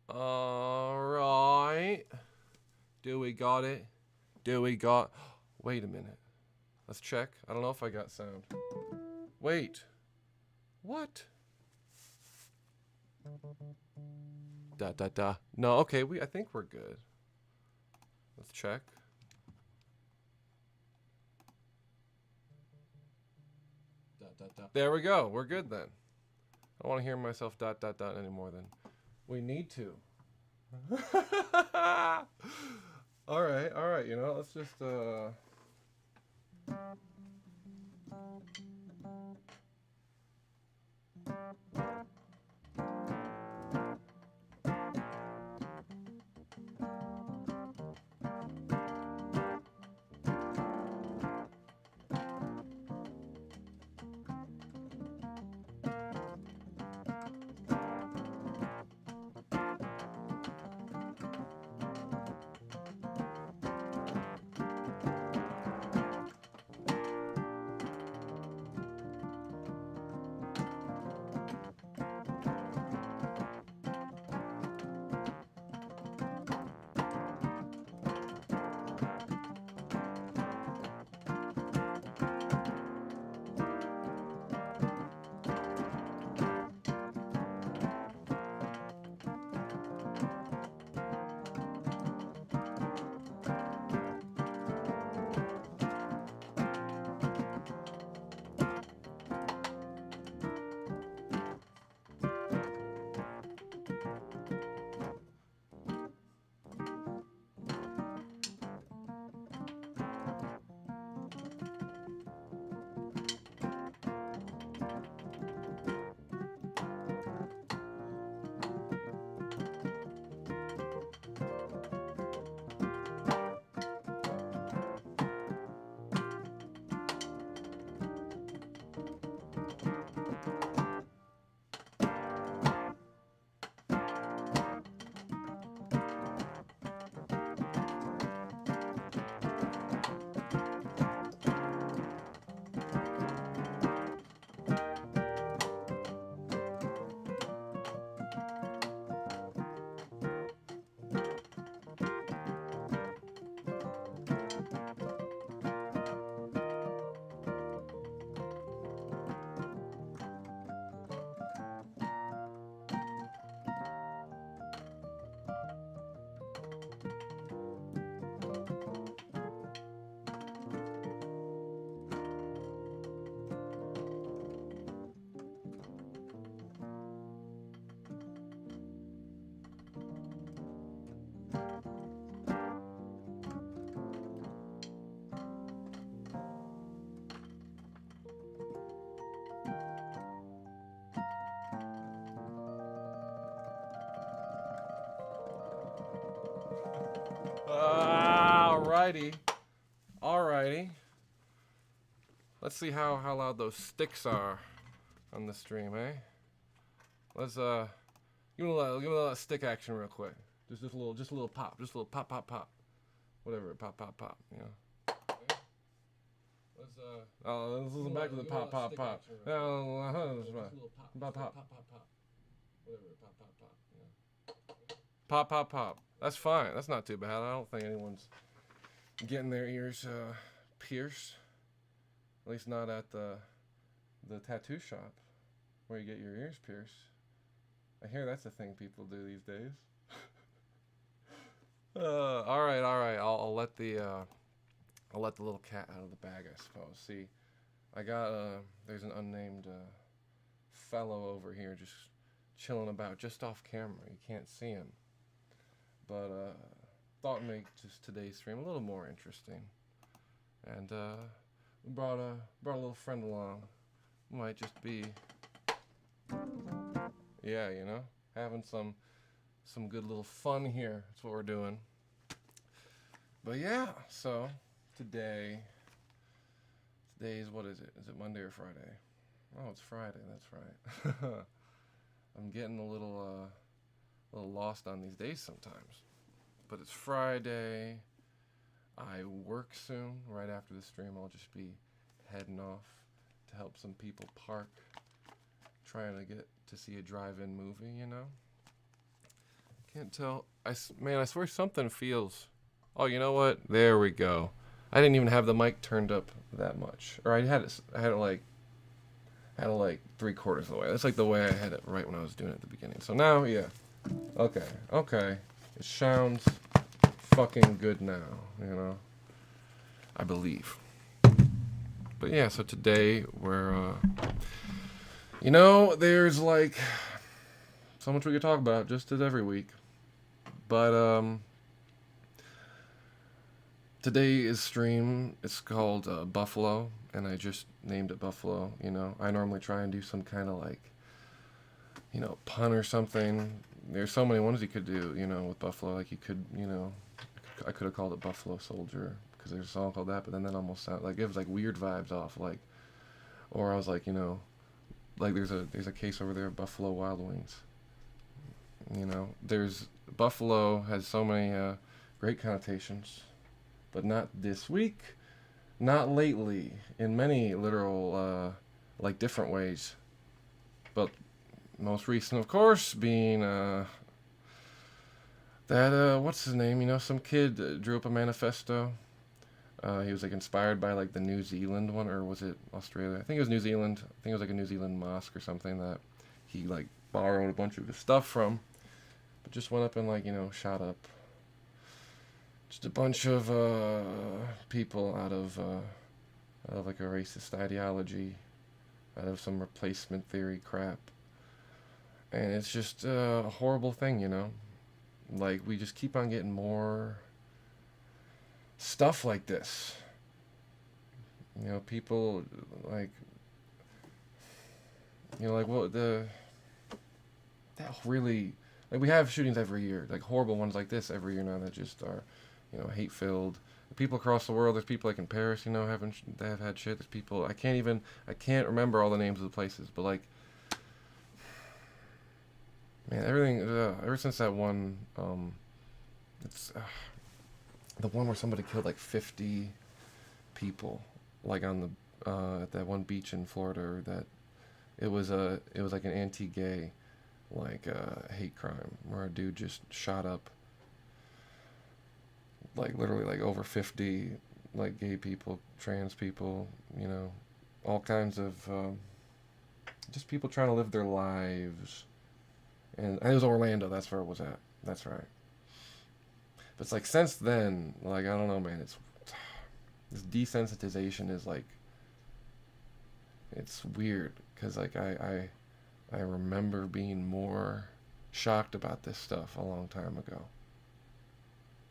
All right. Do we got it? Do we got... Wait a minute. Let's check. I don't know if I got sound. Wait. What? Da da da. No, okay. I think we're good. Let's check. Da da da. There we go. We're good then. I don't want to hear myself dot dot dot anymore then. We need to. All right. You know, let's just Alrighty. Alrighty. Let's see how loud those sticks are on the stream, eh? Let's give me a little stick action real quick. Just a little pop, just a little pop, pop, pop. Whatever, pop, pop, pop. You know. Okay. Let's listen back to the pop, pop, pop. Pop, pop, pop, pop. Whatever, pop, pop, pop. Yeah. Pop, pop, pop. That's fine. That's not too bad. I don't think anyone's getting their ears pierced. At least not at the tattoo shop where you get your ears pierced. I hear that's a thing people do these days. All right. I'll let the little cat out of the bag, I suppose. See, I got there's an unnamed fellow over here just chilling about, just off camera. You can't see him, but thought it'd make just today's stream a little more interesting, and brought a little friend along. Might just be, yeah, you know, having some good little fun here. That's what we're doing. But yeah, so today's, what is it? Is it Monday or Friday? Oh, it's Friday. That's right. I'm getting a little lost on these days sometimes. But it's Friday. I work soon. Right after the stream, I'll just be heading off to help some people park. Trying to get to see a drive-in movie, you know? Can't tell. Man, I swear something feels... Oh, you know what? There we go. I didn't even have the mic turned up that much. Or I had it like 3/4 of the way. That's like the way I had it right when I was doing it at the beginning. So now, yeah. Okay. It sounds fucking good now, you know? I believe. But yeah, so today we're, you know, there's like so much we could talk about, just as every week. But, today's stream, it's called Buffalo, and I just named it Buffalo, you know. I normally try and do some kind of like, you know, pun or something. There's so many ones you could do, you know, with Buffalo. Like you could, you know, I could have called it Buffalo Soldier, because there's a song called that, but then that almost sounded like, it was like weird vibes off, like, or I was like, you know, like there's a case over there, Buffalo Wild Wings. You know, Buffalo has so many great connotations. But not this week, not lately, in many literal, like different ways. But most recent, of course, being that, what's his name? You know, some kid drew up a manifesto. He was like inspired by like the New Zealand one, or was it Australia? I think it was New Zealand. I think it was like a New Zealand mosque or something that he like borrowed a bunch of his stuff from. But just went up and like, you know, shot up just a bunch of people out of like a racist ideology, out of some replacement theory crap. And it's just a horrible thing, you know? Like, we just keep on getting more stuff like this. You know, people, like, you know, like, well, that really, like, we have shootings every year, like, horrible ones like this every year now that just are, you know, hate-filled. People across the world, there's people like in Paris, you know, they have had shit. There's people, I can't remember all the names of the places, but like, man, everything, ever since that one, it's, the one where somebody killed like 50 people, like on the, at that one beach in Florida, or that, it was like an anti-gay, like, hate crime, where a dude just shot up, like literally like over 50 like gay people, trans people, you know, all kinds of just people trying to live their lives. And it was Orlando, that's where it was at. That's right. But it's like since then, like, I don't know, man, it's this desensitization is like, it's weird, because like I remember being more shocked about this stuff a long time ago.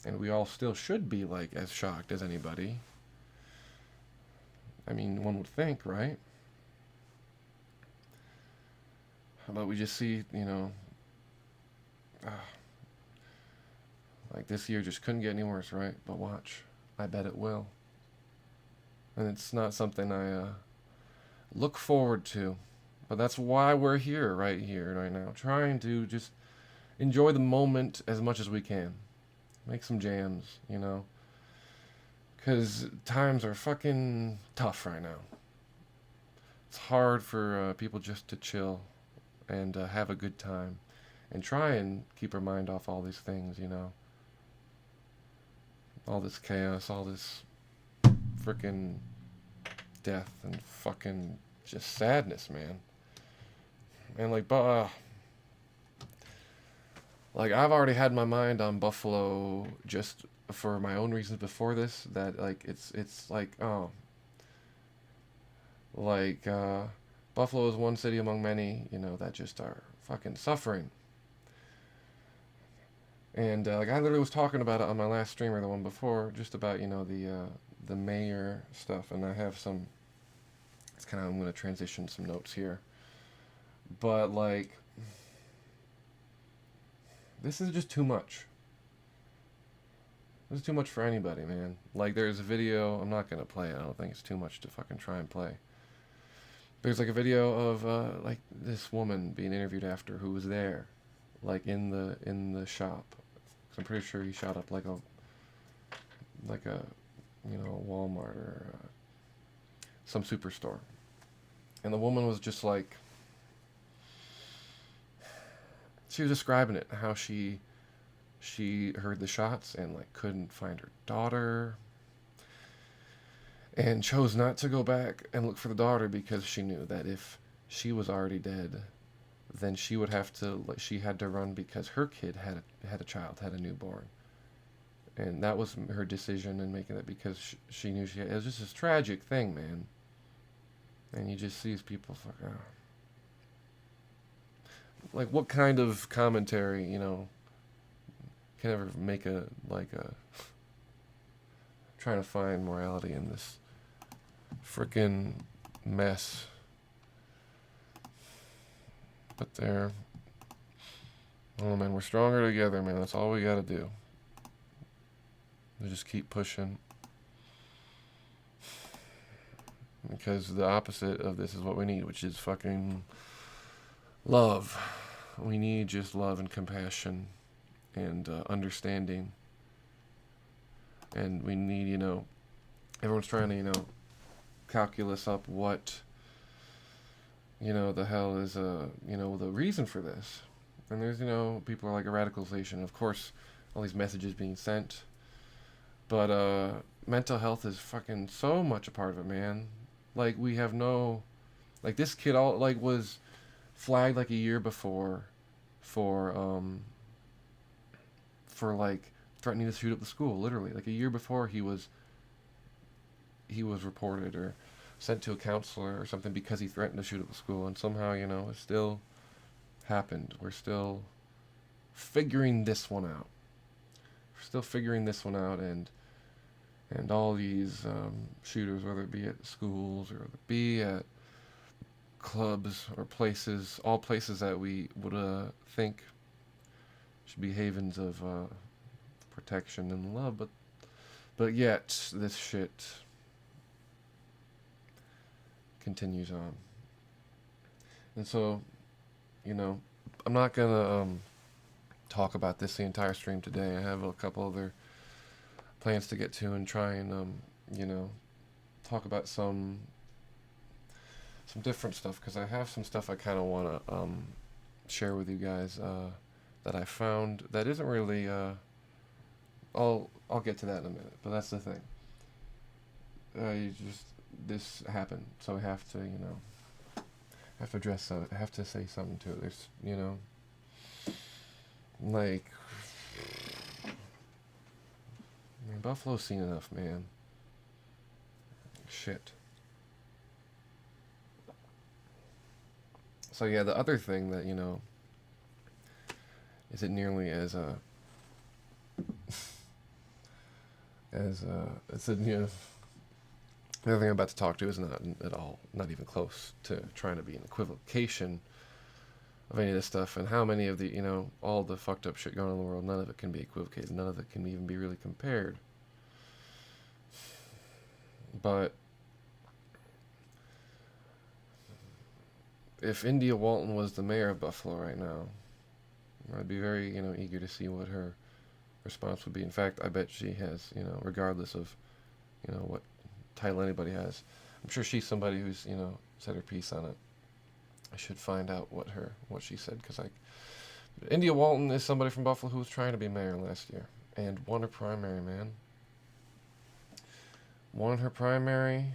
And we all still should be, like, as shocked as anybody. I mean, one would think, right? But we just see, you know, like this year just couldn't get any worse, right? But watch. I bet it will. And it's not something I look forward to. But that's why we're here, right now. Trying to just enjoy the moment as much as we can. Make some jams, you know. Because times are fucking tough right now. It's hard for people just to chill and have a good time. And try and keep our mind off all these things, you know. All this chaos, all this freaking death and fucking just sadness, man. And like I've already had my mind on Buffalo just for my own reasons before this, that like it's like Buffalo is one city among many, you know, that just are fucking suffering. And like I literally was talking about it on my last stream or the one before, just about, you know, the mayor stuff, and I have some. It's kind of, I'm going to transition some notes here, but like this is just too much. This is too much for anybody, man. Like there's a video, I'm not going to play it. I don't think it's too much to fucking try and play. There's like a video of like this woman being interviewed after, who was there, like in the shop. I'm pretty sure he shot up like a you know, Walmart or some superstore, and the woman was just like, she was describing it, how she heard the shots and like couldn't find her daughter, and chose not to go back and look for the daughter because she knew that if she was already dead, then she would have to, like, she had to run because her kid had a child, had a newborn. And that was her decision in making that, because she knew it was just this tragic thing, man. And you just see these people like, oh. Like, what kind of commentary, you know, can ever make trying to find morality in this frickin' mess. But there, oh man, we're stronger together, man. That's all we gotta do. We just keep pushing. Because the opposite of this is what we need, which is fucking love. We need just love and compassion and understanding. And we need, you know, everyone's trying to, you know, calculus up what, you know, the hell is, you know, the reason for this. And there's, you know, people are like a radicalization. Of course, all these messages being sent. But mental health is fucking so much a part of it, man. Like, we have no, like, this kid was flagged like a year before for like threatening to shoot up the school. Literally, like a year before he was reported or sent to a counselor or something because he threatened to shoot up the school, and somehow, you know, it still happened. We're still figuring this one out. And all these shooters, whether it be at schools or whether it be at clubs or places, all places that we would think should be havens of protection and love, but yet this shit continues on. And so, you know, I'm not gonna talk about this the entire stream today. I have a couple other plans to get to and try and you know, talk about some different stuff, because I have some stuff I kind of want to share with you guys that I found that isn't really I'll get to that in a minute, but that's the thing. This happened, so I have to, you know, have to address it. I have to say something to it. There's, you know, like, I mean, Buffalo's seen enough, man. Shit. So yeah, the other thing that, you know, isn't nearly as it's a, you know, the other thing I'm about to talk to is not at all, not even close to trying to be an equivocation of any of this stuff, and how many of the, you know, all the fucked up shit going on in the world, none of it can be equivocated, none of it can even be really compared. But if India Walton was the mayor of Buffalo right now, I'd be very, eager to see what her response would be. In fact, I bet she has, regardless of, what title anybody has, I'm sure she's somebody who's, said her piece on it. I should find out what she said, because India Walton is somebody from Buffalo who was trying to be mayor last year and won her primary, man. Won her primary,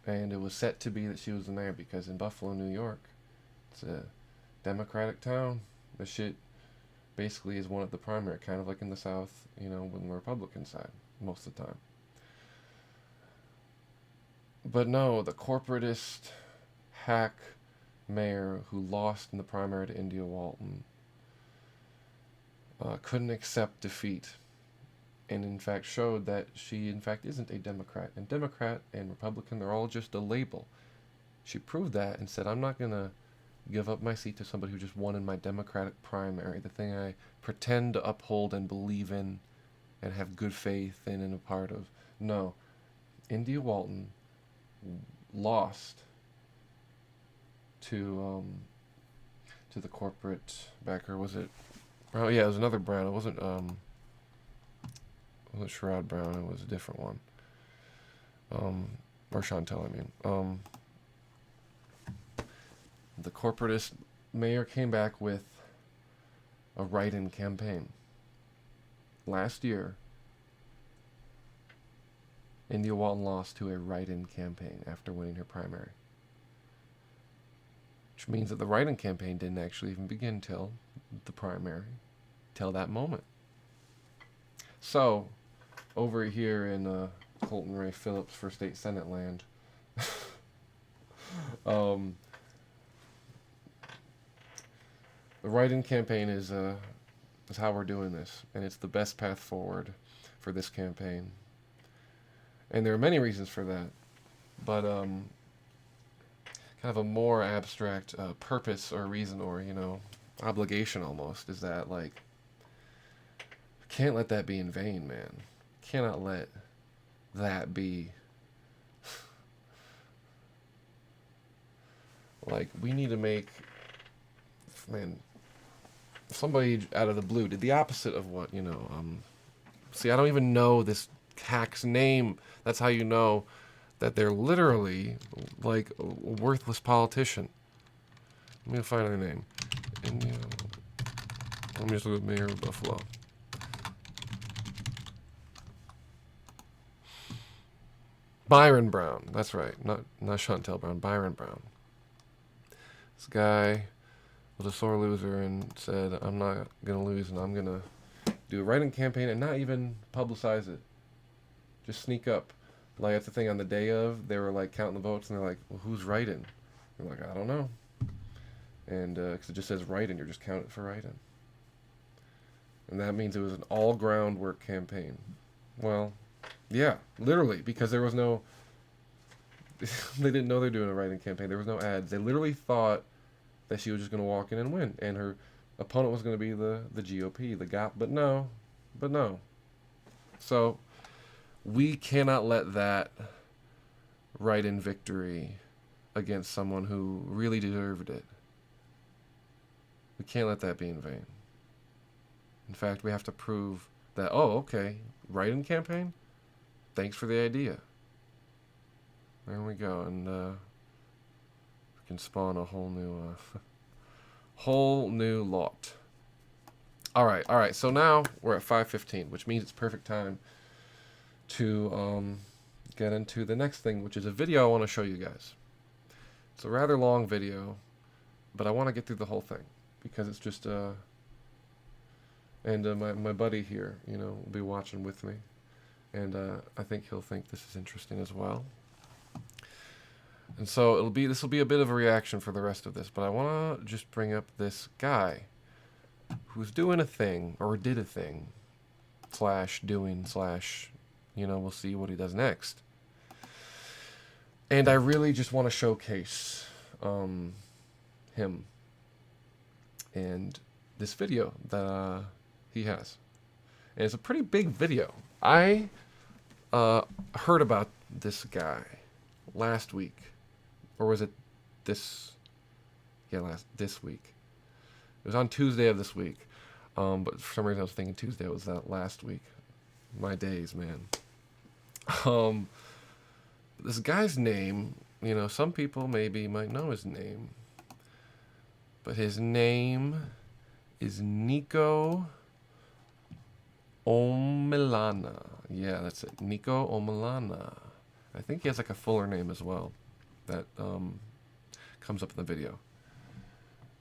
and it was set to be that she was the mayor, because in Buffalo, New York, it's a Democratic town. The shit basically is won at the primary, kind of like in the South, when the Republican side most of the time. But no, the corporatist hack mayor who lost in the primary to India Walton couldn't accept defeat, and in fact showed that she in fact isn't a Democrat. And Democrat and Republican, they're all just a label. She proved that and said, I'm not going to give up my seat to somebody who just won in my Democratic primary, the thing I pretend to uphold and believe in and have good faith in and a part of. No, India Walton lost to the corporate backer. Was it? Oh yeah, it was another Brown. It wasn't Sherrod Brown. It was a different one. Or Chantel, I mean. The corporatist mayor came back with a write-in campaign. Last year, India Walton lost to a write-in campaign after winning her primary. Which means that the write-in campaign didn't actually even begin till the primary, till that moment. So, over here in Colton Ray Phillips for State Senate land, the write-in campaign is how we're doing this, and it's the best path forward for this campaign. And there are many reasons for that, but kind of a more abstract purpose or reason or, obligation almost is that, can't let that be in vain, man. Cannot let that be. We need to make, man, somebody out of the blue did the opposite of what, see, I don't even know this hack's name. That's how you know that they're literally a worthless politician. Let me find her name. India. Let me just look at Mayor of Buffalo. Byron Brown. That's right. Not Chantel Brown. Byron Brown. This guy was a sore loser and said, I'm not going to lose and I'm going to do a write-in campaign and not even publicize it. Just sneak up. That's the thing, on the day of, they were counting the votes and they're like, well, who's write-in? They're like, I don't know. And because it just says write-in, you're just counting for write-in. And that means it was an all groundwork campaign. Well, yeah, literally, because there was no, they didn't know they were doing a write-in campaign. There was no ads. They literally thought that she was just going to walk in and win, and her opponent was going to be the GOP, the GOP, but no. So we cannot let that write-in victory against someone who really deserved it. We can't let that be in vain. In fact, we have to prove that, oh, okay, write-in campaign? Thanks for the idea. There we go, and we can spawn a whole new lot. All right, so now we're at 5:15, which means it's perfect time to get into the next thing, which is a video I want to show you guys. It's a rather long video, but I want to get through the whole thing because it's just and my buddy here, will be watching with me, and I think he'll think this is interesting as well. And so this will be a bit of a reaction for the rest of this, but I want to just bring up this guy who's doing a thing, or did a thing, /doing/ we'll see what he does next. And I really just want to showcase him and this video that he has. And it's a pretty big video. I heard about this guy last week, or was it this? Yeah, this week. It was on Tuesday of this week, but for some reason I was thinking Tuesday was that last week. My days, man. This guy's name, you know, some people maybe might know his name, but his name is Nico Omilana. Yeah, that's it. Nico Omilana. I think he has like a fuller name as well that comes up in the video.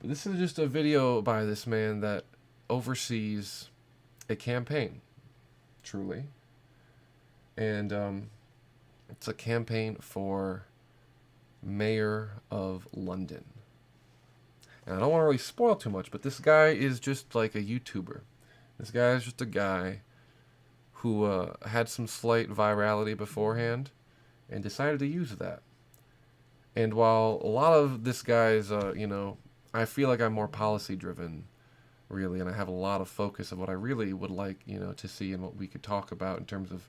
But this is just a video by this man that oversees a campaign, truly. And it's a campaign for Mayor of London. And I don't want to really spoil too much, but this guy is just like a YouTuber. This guy is just a guy who had some slight virality beforehand and decided to use that. And while a lot of this guy's, you know, I feel like I'm more policy driven, really, and I have a lot of focus of what I really would like, you know, to see and what we could talk about in terms of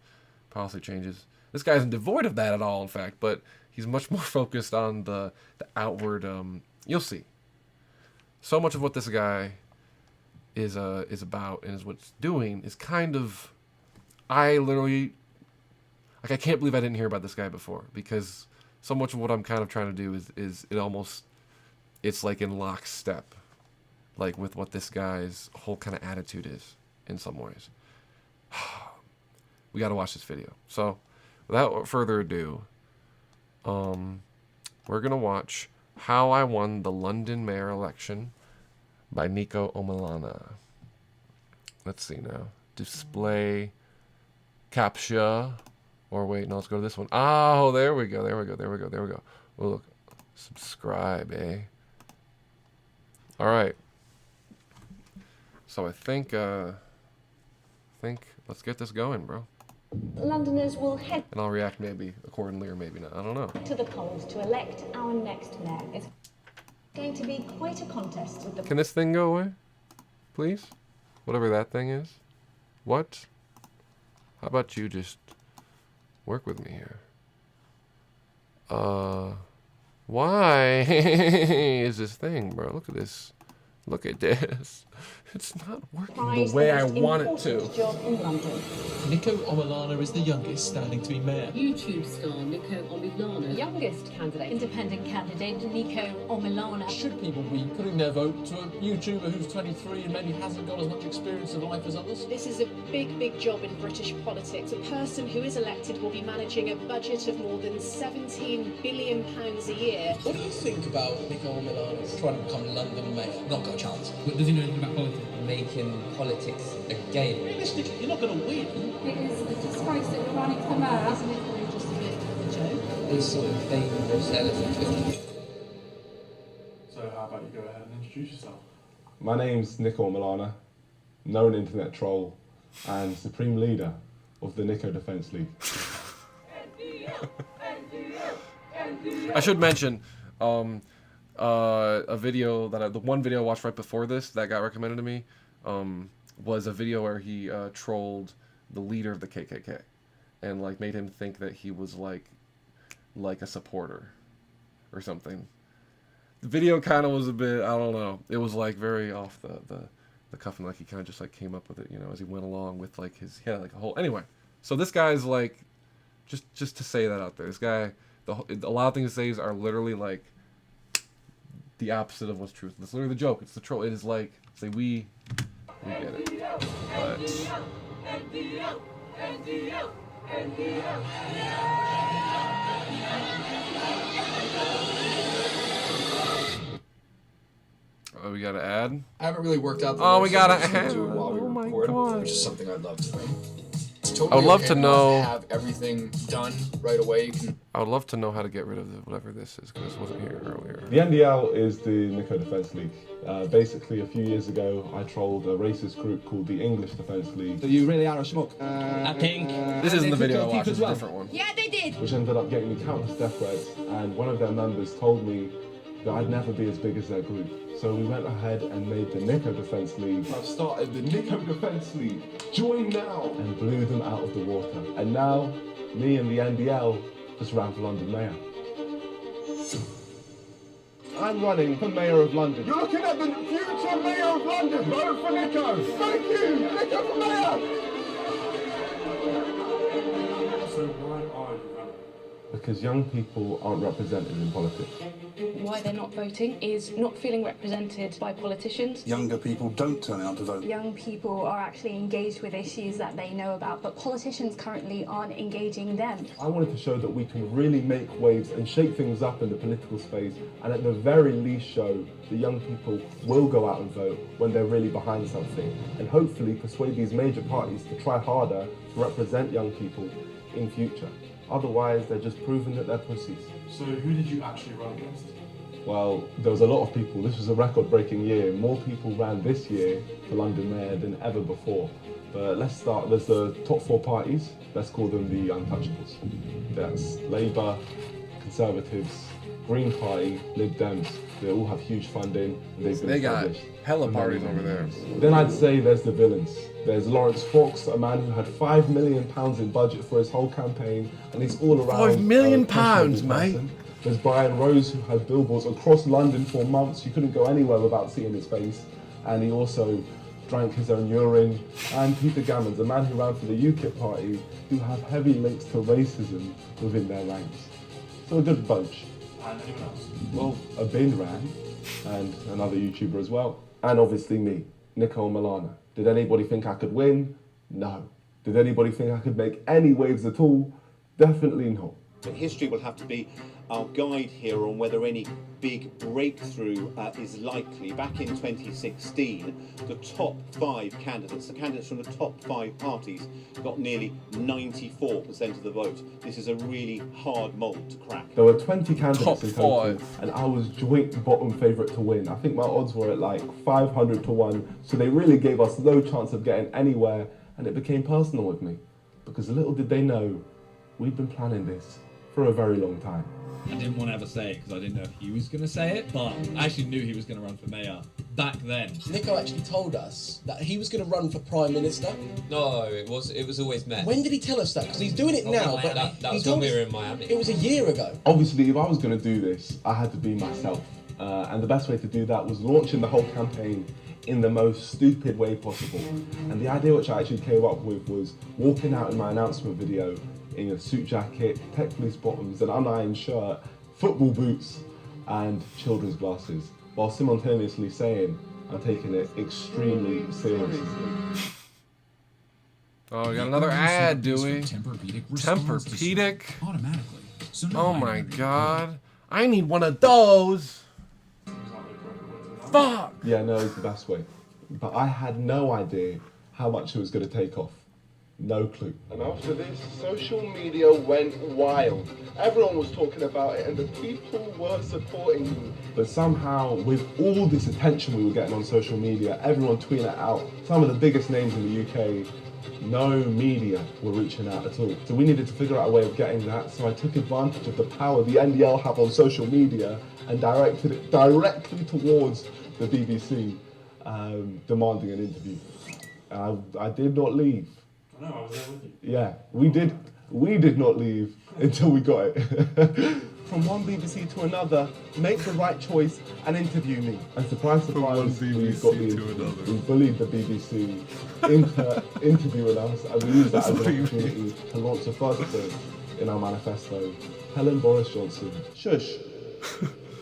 policy changes. This guy isn't devoid of that at all, in fact, but he's much more focused on the outward, you'll see. So much of what this guy is about and is what's doing is kind of, I literally, like, I can't believe I didn't hear about this guy before, because so much of what I'm kind of trying to do is it almost, it's like in lockstep, like with what this guy's whole kind of attitude is in some ways. We got to watch this video. So without further ado, we're going to watch How I Won the London Mayor Election by Nico Omilana. Let's see now. Display captcha. Or wait, no, let's go to this one. Oh, there we go. Well, look. Subscribe, eh? All right. So I think let's get this going, bro. Londoners will head and I'll react maybe accordingly or maybe not. I don't know. To the polls to elect our next mayor. It's going to be quite a contest with the... Can this thing go away? Please? Whatever that thing is. What? How about you just work with me here? Why is this thing, bro? Look at this. Look at this. It's not working the way I want it to. Nico Omilana is the youngest standing to be mayor. YouTube star Nico Omilana. Youngest candidate. Independent candidate Nico Omilana. Should people be putting their vote to a YouTuber who's 23 and maybe hasn't got as much experience of life as others? This is a big job in British politics. A person who is elected will be managing a budget of more than £17 billion a year. What do you think about Nico Omilana trying to become London mayor? Not got a chance. But does he know anything about politics? Making politics a game. Realistically, you're not going to win. It is a disgrace that you're running for mayor. Isn't it really just a bit of a joke? This sort of dangerous elephant. So how about you go ahead and introduce yourself? My name's Nico Omilana, known internet troll and supreme leader of the Nico Defence League. I should mention, a video that the one video I watched right before this that got recommended to me was a video where he trolled the leader of the KKK and like made him think that he was like a supporter or something. The video kind of was a bit, I don't know, it was like very off the cuff, and like he kind of just like came up with it, you know, as he went along with like his, he had like a whole, anyway. So this guy's like, just to say that out there, this guy, a lot of things he says are literally like the opposite of what's truth. That's literally the joke. It's the troll. It is like, say we get it. Oh, we got to add? I haven't really worked out the we got to add. Do it while we Oh my record, God. which is something I'd love to do. It's totally I would love okay to not know. have everything done right away. You can. I would love to know how to get rid of whatever this is, because this wasn't here earlier. The NDL is the Nico Defence League. Basically, a few years ago, I trolled a racist group called the English Defence League. So you really are a schmuck. I think. This isn't the video I watched, Well. it's a different one. Yeah, they did. Which ended up getting me countless death threats, and one of their members told me that I'd never be as big as their group. So we went ahead and made the Nico Defence League. I've started the Nico Defence League. Join now! And blew them out of the water. And now, me and the NDL just ran for London Mayor. I'm running for Mayor of London. You're looking at the future Mayor of London. Vote for Nico. Thank you, Nico for Mayor. So why are you running? Because young people aren't represented in politics. Why they're not voting is not feeling represented by politicians. Younger people don't turn out to vote. Young people are actually engaged with issues that they know about, but politicians currently aren't engaging them. I wanted to show that we can really make waves and shake things up in the political space, and at the very least show that young people will go out and vote when they're really behind something, and hopefully persuade these major parties to try harder to represent young people in future. Otherwise, they're just proving that they're pussies. So who did you actually run against? Well, there was a lot of people. This was a record-breaking year. More people ran this year for London Mayor than ever before. But let's start. There's the top 4 parties. Let's call them the untouchables. That's Labour, Conservatives, Green Party, Lib Dems. They all have huge funding. They got hella parties over there. Then I'd say there's the villains. There's Lawrence Fox, a man who had £5 million in budget for his whole campaign, and he's all around. £5 million, questionable mate. person. There's Brian Rose, who had billboards across London for months. You couldn't go anywhere without seeing his face. And he also drank his own urine. And Peter Gammons, a man who ran for the UKIP party, who have heavy links to racism within their ranks. So a good bunch. And anyone else? Well, a bin ran, and another YouTuber as well. And obviously me, Nico Milana. Did anybody think I could win? No. Did anybody think I could make any waves at all? Definitely not. But history will have to be our guide here on whether any big breakthrough is likely. Back in 2016, the top 5 candidates, the candidates from the top 5 parties, got nearly 94% of the vote. This is a really hard mould to crack. There were 20 candidates Top in total, 5. and I was joint bottom favourite to win. I think my odds were at like 500 to 1, so they really gave us no chance of getting anywhere, and it became personal with me. Because little did they know, we'd been planning this for a very long time. I didn't want to ever say it because I didn't know if he was going to say it, but I actually knew he was going to run for mayor back then. Nico actually told us that he was going to run for Prime Minister. No, it was always Met. When did he tell us that? Because he's doing it now, but that was when we were in Miami. It was a year ago. Obviously, if I was going to do this, I had to be myself. And the best way to do that was launching the whole campaign in the most stupid way possible. And the idea which I actually came up with was walking out in my announcement video in a suit jacket, tech police bottoms, an unironed shirt, football boots, and children's glasses, while simultaneously saying I'm taking it extremely seriously. Oh, we got another ad, do we? Tempur-Pedic? Automatically. So Oh my god. I need one of those! Fuck! Yeah, no, it's the best way. But I had no idea how much it was going to take off. No clue. And after this, social media went wild. Everyone was talking about it and the people were supporting me. But somehow, with all this attention we were getting on social media, everyone tweeting it out, some of the biggest names in the UK, no media were reaching out at all. So we needed to figure out a way of getting that. So I took advantage of the power the NDL have on social media and directed it directly towards the BBC, demanding an interview. I did not leave. No, I was there with you. Yeah, we did not leave until we got it. From one BBC to another, make the right choice and interview me. And surprise, surprise, we got the interview. We bullied the BBC into interviewing us, and we used that as an opportunity to launch the first thing in our manifesto. Helen Boris Johnson, shush.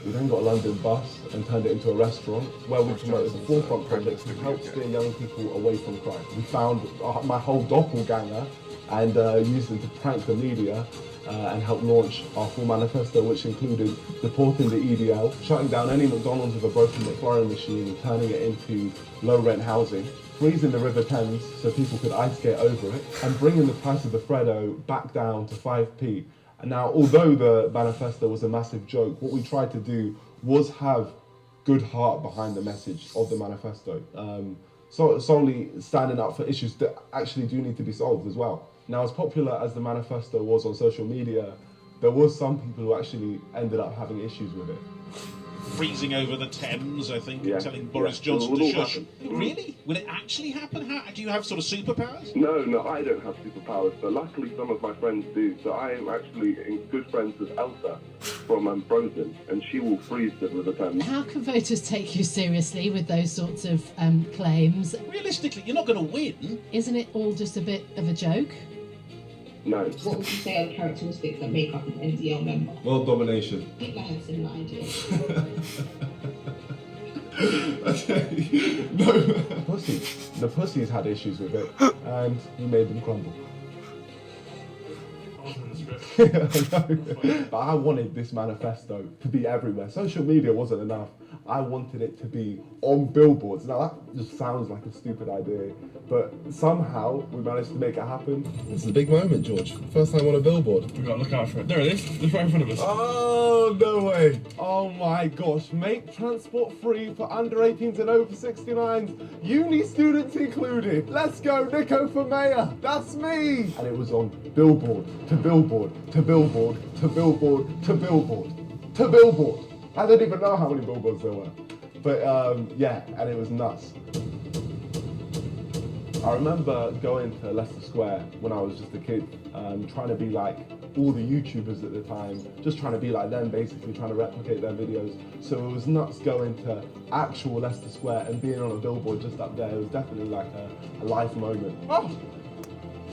We then got a London bus and turned it into a restaurant where we promoted the Forefront project to help steer young people away from crime. We found my whole doppelganger and used them to prank the media and help launch our full manifesto, which included deporting the EDL, shutting down any McDonald's with a broken McLaren machine and turning it into low-rent housing, freezing the River Thames so people could ice skate over it, and bringing the price of the Freddo back down to 5p. And now, although the manifesto was a massive joke, what we tried to do was have good heart behind the message of the manifesto. Solely standing up for issues that actually do need to be solved as well. Now, as popular as the manifesto was on social media, there was some people who actually ended up having issues with it. freezing over the Thames, I think, Yeah. and telling Boris Yeah. Johnson It to will all shush. happen. Really? Will it actually happen? How, do you have sort of superpowers? No, I don't have superpowers, but luckily some of my friends do. So I am actually in good friends with Elsa from Frozen, and she will freeze the River Thames. How can voters take you seriously with those sorts of claims? Realistically, you're not going to win. Isn't it all just a bit of a joke? No. What would you say are the characteristics that make up an NDL member? World domination. Hitler had similar ideas. No. Pussy. The pussies had issues with it, and he made them crumble. But I wanted this manifesto to be everywhere. Social media wasn't enough. I wanted it to be on billboards. Now that just sounds like a stupid idea, but somehow we managed to make it happen. This is a big moment, George. First time on a billboard. We've got to look out for it. There it is. It's right in front of us. Oh, no way. Oh my gosh. Make transport free for under 18s and over 69s. Uni students included. Let's go, Nico for mayor. That's me. And it was on billboard to billboard to billboard to billboard to billboard to billboard. I don't even know how many billboards there were. But yeah, and it was nuts. I remember going to Leicester Square when I was just a kid, trying to be like all the YouTubers at the time, just trying to be like them, basically trying to replicate their videos. So it was nuts going to actual Leicester Square and being on a billboard just up there. It was definitely like a life moment. Oh!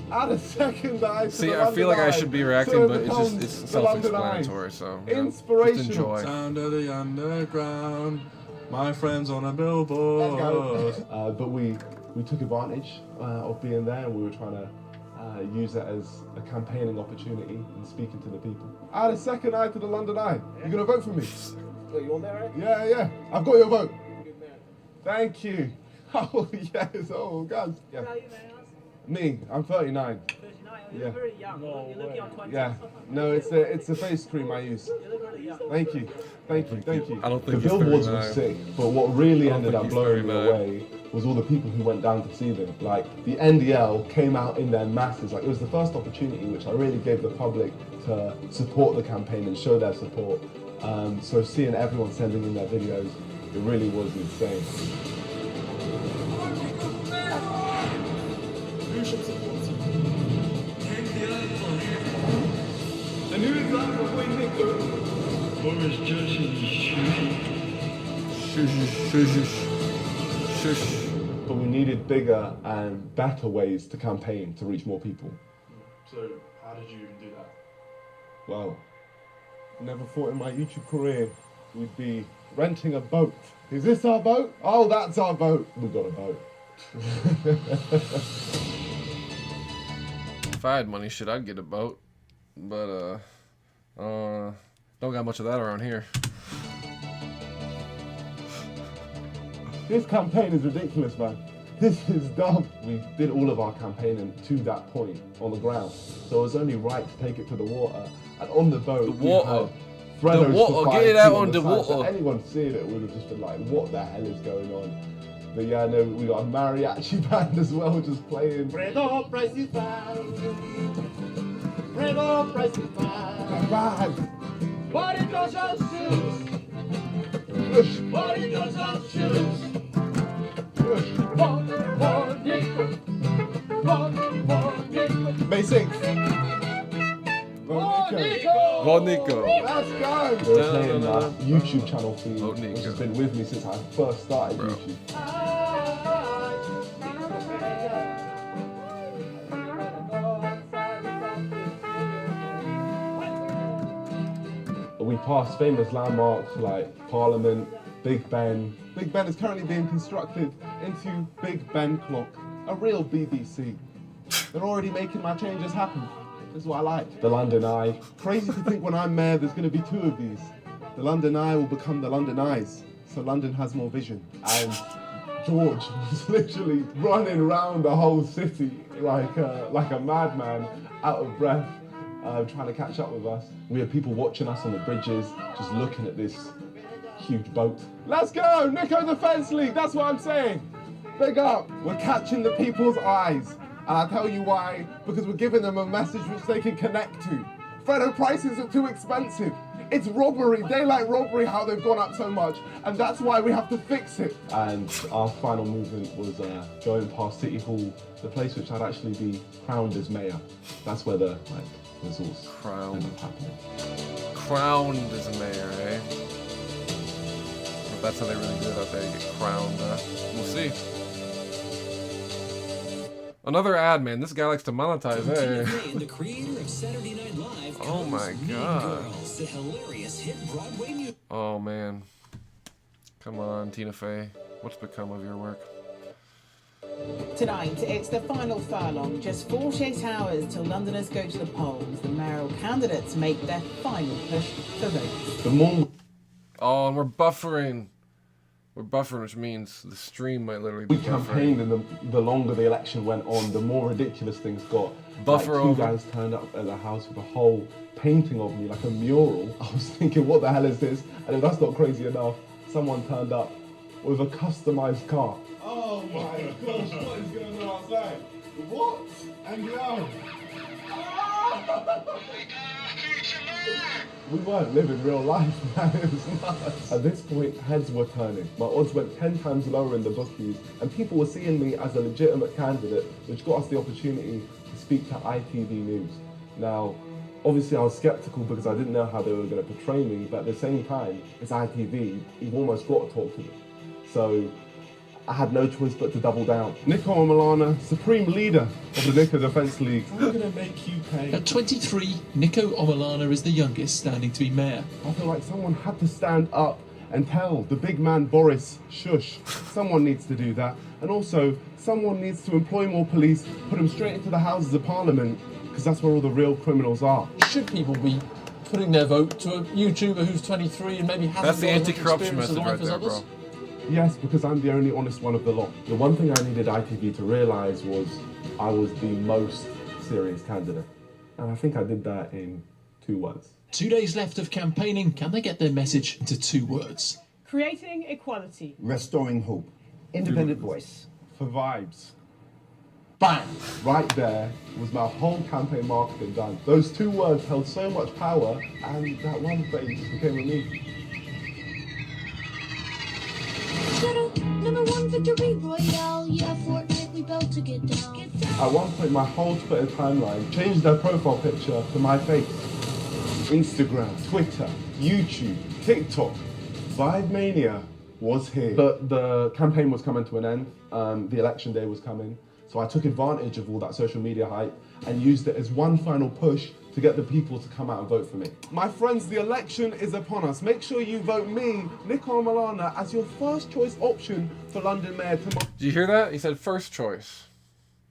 Add a second eye. See, I feel like I should be reacting, but it's self-explanatory, so inspirational. just enjoy. Sound of the underground, my friends on a billboard. But we took advantage of being there, and we were trying to use it as a campaigning opportunity and speaking to the people. Add a second eye to the London Eye. You gonna vote for me? Oh, you on there, right? Yeah. I've got your vote. Thank you. Oh yes. Oh God. Yeah. Me, I'm 39. 39? You look very young. You look young 20. Yeah. No, it's a face cream I use. You look really young. Thank you. I don't think the he's billboards were 39. sick, but what really ended up he's blowing me 39. away was all the people who went down to see them. Like the NDL came out in their masses. Like it was the first opportunity which I really gave the public to support the campaign and show their support. So seeing everyone sending in their videos, it really was insane. And who is that behind Nico? Boris Johnson. Shush. But we needed bigger and better ways to campaign to reach more people. So, how did you even do that? Well, never thought in my YouTube career we'd be renting a boat. Is this our boat? Oh, that's our boat. We got a boat. If I had money, shit, I'd get a boat. But, don't got much of that around here. This campaign is ridiculous, man. This is dumb. We did all of our campaigning to that point on the ground. So it was only right to take it to the water. And on the boat, The water. we had Freddo's The water, Supply get it out Tea on the side. water. So anyone seeing it would have just been like, what the hell is going on? But yeah, no, we got a mariachi band as well, just playing. Fredo price is bad. Fredo price is bad. Bad. Body Johnson shoes. Body Johnson shoes. One nickel. One nickel. Basic. Von Nico. Let's go. They're playing that YouTube channel theme, which has been with me since I first started YouTube. We passed famous landmarks like Parliament, Big Ben. Big Ben is currently being constructed into Big Ben Clock, a real BBC. They're already making my changes happen. This is what I like. The London Eye. Crazy to think when I'm mayor there's going to be two of these. The London Eye will become the London Eyes, so London has more vision. And George was literally running around the whole city like a madman, out of breath, trying to catch up with us. We had people watching us on the bridges, just looking at this huge boat. Let's go, Nico the Fence League, that's what I'm saying. Big up, we're catching the people's eyes. And I'll tell you why, because we're giving them a message which they can connect to. Freddo, prices are too expensive. It's robbery, daylight robbery, how they've gone up so much, and that's why we have to fix it. And our final movement was going past City Hall, the place which I'd actually be crowned as mayor. That's where the resource crowned happening. Crowned as mayor, eh? If that's how they really do it out there, you get crowned. We'll see. Another ad, man. This guy likes to monetize, eh? And the creator of Saturday Night Live. Oh my god. Girls, the hilarious hit Broadway music. Oh man. Come on, Tina Fey. What's become of your work? Tonight, it's the final furlong. Just 48 hours till Londoners go to the polls. The mayoral candidates make their final push for votes. The more... Oh, and we're buffering. We're buffering, which means the stream might literally be We campaigned, and the longer the election went on, the more ridiculous things got. Buffer like, two guys turned up at the house with a whole painting of me, like a mural. I was thinking, what the hell is this? And if that's not crazy enough, someone turned up with a customized car. Oh my gosh, what is going on outside? What? Anglo! We weren't living real life, man. It was nuts. At this point, heads were turning. My odds went 10 times lower in the bookies, and people were seeing me as a legitimate candidate, which got us the opportunity to speak to ITV News. Now, obviously I was skeptical because I didn't know how they were going to portray me, but at the same time, it's ITV, you've almost got to talk to me. So I had no choice but to double down. Nico Omilana, Supreme Leader of the Nico Defence League. I'm going to make you pay. At 23, Nico Omilana is the youngest standing to be mayor. I feel like someone had to stand up and tell the big man Boris, shush. Someone needs to do that. And also, someone needs to employ more police, put them straight into the Houses of Parliament, because that's where all the real criminals are. Should people be putting their vote to a YouTuber who's 23 and maybe hasn't That's the got as much anti-corruption experience of message life right as there, others? bro. Yes, because I'm the only honest one of the lot. The one thing I needed ITV to realise was I was the most serious candidate. And I think I did that in 2 words. 2 days left of campaigning. Can they get their message to 2 words? Creating equality. Restoring hope. Independent voice. For vibes. Bang! Right there was my whole campaign marketing done. Those 2 words held so much power, and that one phrase became a meme. Number 1 victory royale, yeah, Fortnite, we about to get down. At one point, my whole Twitter timeline changed their profile picture to my face. Instagram, Twitter, YouTube, TikTok. Vibe Mania was here. The campaign was coming to an end. The election day was coming. So I took advantage of all that social media hype and used it as one final push to get the people to come out and vote for me. My friends, the election is upon us. Make sure you vote me, Nico Omilana, as your first choice option for London Mayor tomorrow. Did you hear that? He said first choice.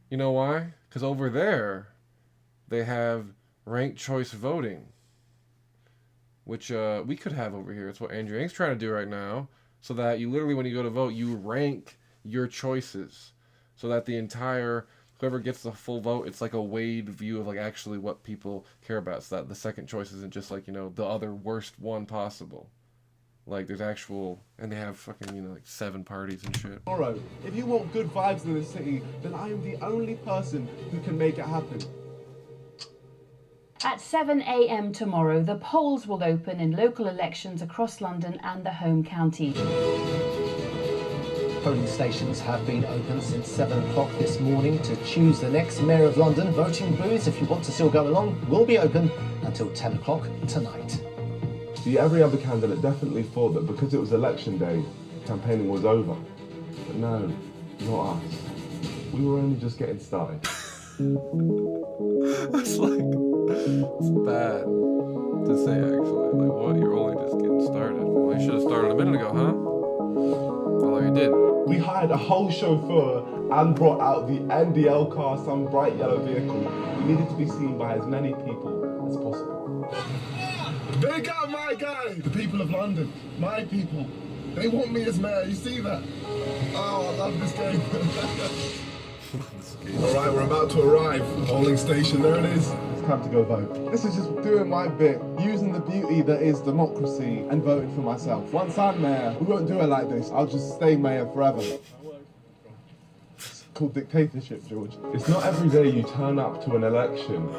You know why? Because over there, they have ranked choice voting, which we could have over here. It's what Andrew Ng's trying to do right now, so that you literally, when you go to vote, you rank your choices, so that the entire, whoever gets the full vote, it's like a weighed view of like actually what people care about, so that the second choice isn't just like, you know, the other worst one possible. Like there's actual, and they have fucking, you know, like 7 parties and shit. Tomorrow, if you want good vibes in this city, then I am the only person who can make it happen. At 7 a.m. tomorrow, the polls will open in local elections across London and the home county. Polling stations have been open since 7 o'clock this morning to choose the next Mayor of London. Voting booths, if you want to still go along, will be open until 10 o'clock tonight. See, every other candidate definitely thought that because it was election day, campaigning was over. But no, not us. We were only just getting started. It's like, it's bad to say actually. Like, what? You're only just getting started. Well, you should have started a minute ago, huh? Well, you did. We hired a whole chauffeur and brought out the NDL car, some bright yellow vehicle. We needed to be seen by as many people as possible. Big up my guy! The people of London, my people. They want me as mayor, you see that? Oh, I love this game. Alright, we're about to arrive. Polling station, there it is. It's time to go vote. This is just doing my bit, using the beauty that is democracy and voting for myself. Once I'm mayor, we won't do it like this. I'll just stay mayor forever. It's called dictatorship, George. It's not every day you turn up to an election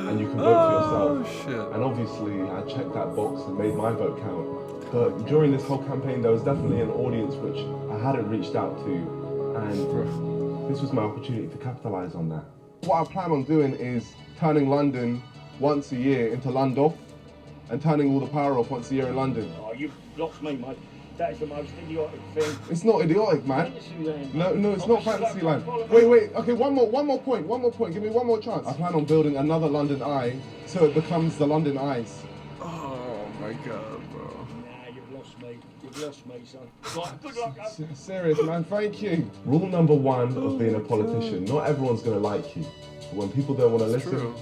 and you can vote for yourself. Oh, shit. And obviously, I checked that box and made my vote count. But during this whole campaign, there was definitely an audience which I hadn't reached out to, and this was my opportunity to capitalise on that. What I plan on doing is turning London once a year into London, and turning all the power off once a year in London. Oh, you've lost me, mate. That is the most idiotic thing. It's not idiotic, man. Fantasyland. No, it's not Fantasyland. Wait. Okay, one more point. Give me one more chance. I plan on building another London Eye, so it becomes the London Eyes. Oh my God, bro. Nah, you've lost me. You've lost me, son. Right, good luck, Serious, man. Thank you. Rule number one of being a politician: not everyone's gonna like you. But when people don't want to listen, true.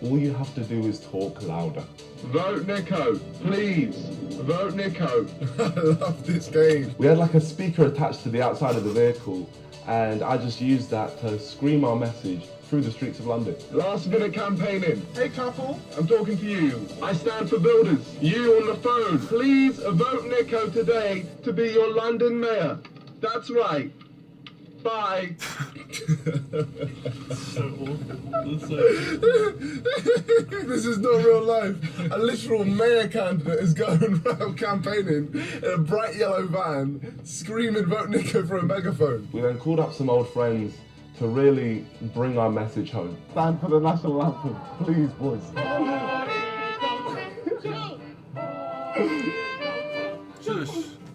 all you have to do is talk louder. Vote Nico, please. Vote Nico. I love this game. We had like a speaker attached to the outside of the vehicle, and I just used that to scream our message through the streets of London. Last minute campaigning. Hey couple, I'm talking to you. I stand for builders. You on the phone. Please vote Nico today to be your London mayor. That's right. Bye. This is not real life. A literal mayor candidate is going around campaigning in a bright yellow van, screaming "Vote Nico" for a megaphone. We then called up some old friends to really bring our message home. Stand for the national anthem, please, boys.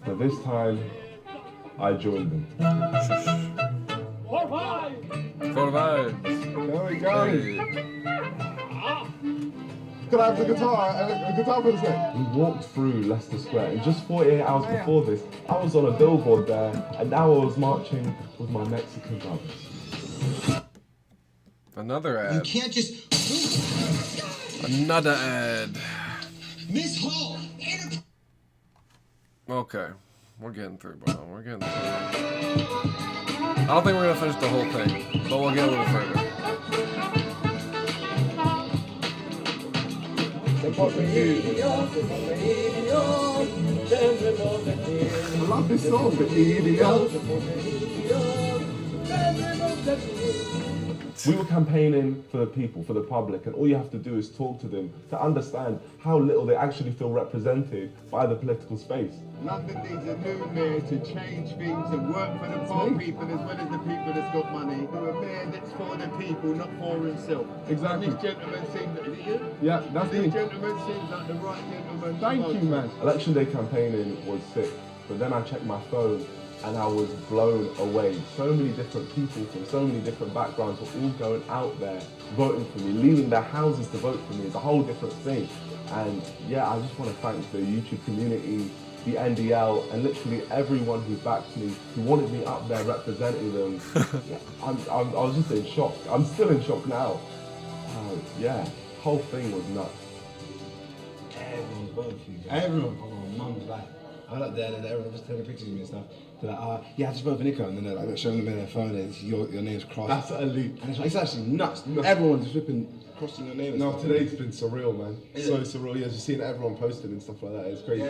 But this time, I joined them. There we go. Can I have the guitar for a sec? We walked through Leicester Square, and just 48 hours before this, I was on a billboard there, and now I was marching with my Mexican brothers. Another ad. You can't just. Another ad. Miss Hall. Okay, we're getting through, bro. We're getting through. I don't think we're gonna finish the whole thing, but we'll get a little further. I love this song, The Idiot. We were campaigning for the people, for the public, and all you have to do is talk to them to understand how little they actually feel represented by the political space. London needs a new mayor to change things and work for the poor people as well as the people that's got money. A mayor that's for the people, not for himself. Exactly. And this gentleman seems, is it you? Yeah, that's me. This gentleman seems like the right gentleman. Thank you, man. Election day campaigning was sick, but then I checked my phone and I was blown away. So many different people from so many different backgrounds were all going out there voting for me, leaving their houses to vote for me. It's a whole different thing. And yeah, I just want to thank the YouTube community, the NDL, and literally everyone who backed me, who wanted me up there representing them. I was just in shock. I'm still in shock now. Yeah, whole thing was nuts. Everyone's voting for you guys. Everyone. Oh, mum's like, I went up there and everyone was taking pictures of me and stuff. They're like, yeah, I just voted for Nico. And then they're like showing them in their phone and your name's crossed. That's elite. And it's actually nuts. Everyone's just crossing your name and No, stuff. today's been surreal, man. So surreal. Yeah, just seeing everyone posting and stuff like that. It's crazy.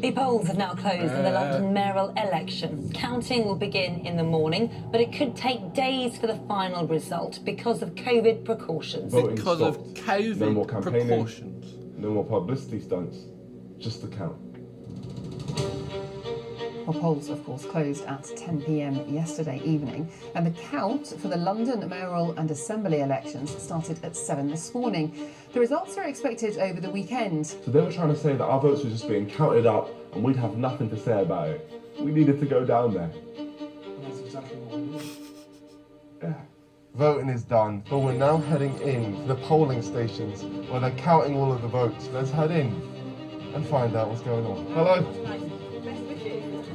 The polls have now closed in the London mayoral election. Counting will begin in the morning, but it could take days for the final result because of COVID precautions. Voting Because stopped. of COVID No more campaigning. precautions. No more publicity stunts. Just the count. Well, polls, of course, closed at 10 p.m. yesterday evening, and the count for the London mayoral and assembly elections started at 7 this morning. The results are expected over the weekend. So they were trying to say that our votes were just being counted up and we'd have nothing to say about it. We needed to go down there. That's exactly what we did. Yeah. Voting is done, but we're now heading in to the polling stations where they're counting all of the votes. Let's head in and find out what's going on. Hello.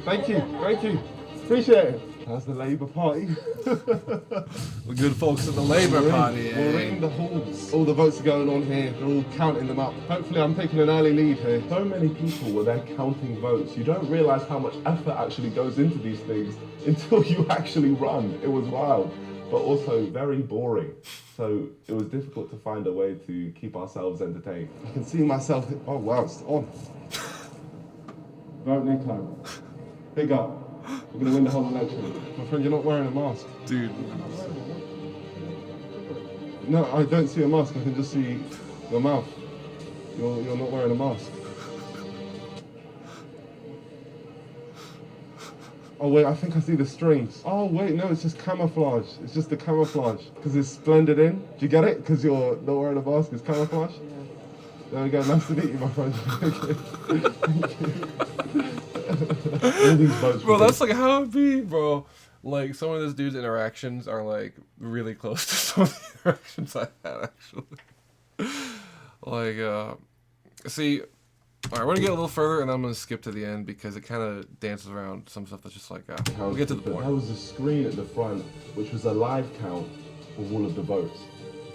Thank you. Appreciate it. How's the Labour Party? The good folks at the Labour Party. We're in the halls. All the votes are going on here. They're all counting them up. Hopefully I'm taking an early lead here. So many people were there counting votes. You don't realise how much effort actually goes into these things until you actually run. It was wild, but also very boring. So it was difficult to find a way to keep ourselves entertained. I can see myself, oh wow, it's on. Vote Nico. Big up. We're going to win the whole election. My friend, you're not wearing a mask. Dude. No, I don't see a mask. I can just see your mouth. You're not wearing a mask. Oh wait, I think I see the strings. Oh wait, no, it's just camouflage. It's just the camoufage. Because it's blended in. Do you get it? Because you're not wearing a mask, it's camoufage? Yeah. There we go, nice to meet you, my friend. All these votes. Bro, that's like how it be, bro. Like, some of this dude's interactions are like really close to some of the interactions I had, actually. Like, see, alright, we're gonna get a little further and then I'm gonna skip to the end because it kind of dances around some stuff that's just like, we'll get to the point. There was a screen at the front which was a live count of all of the votes,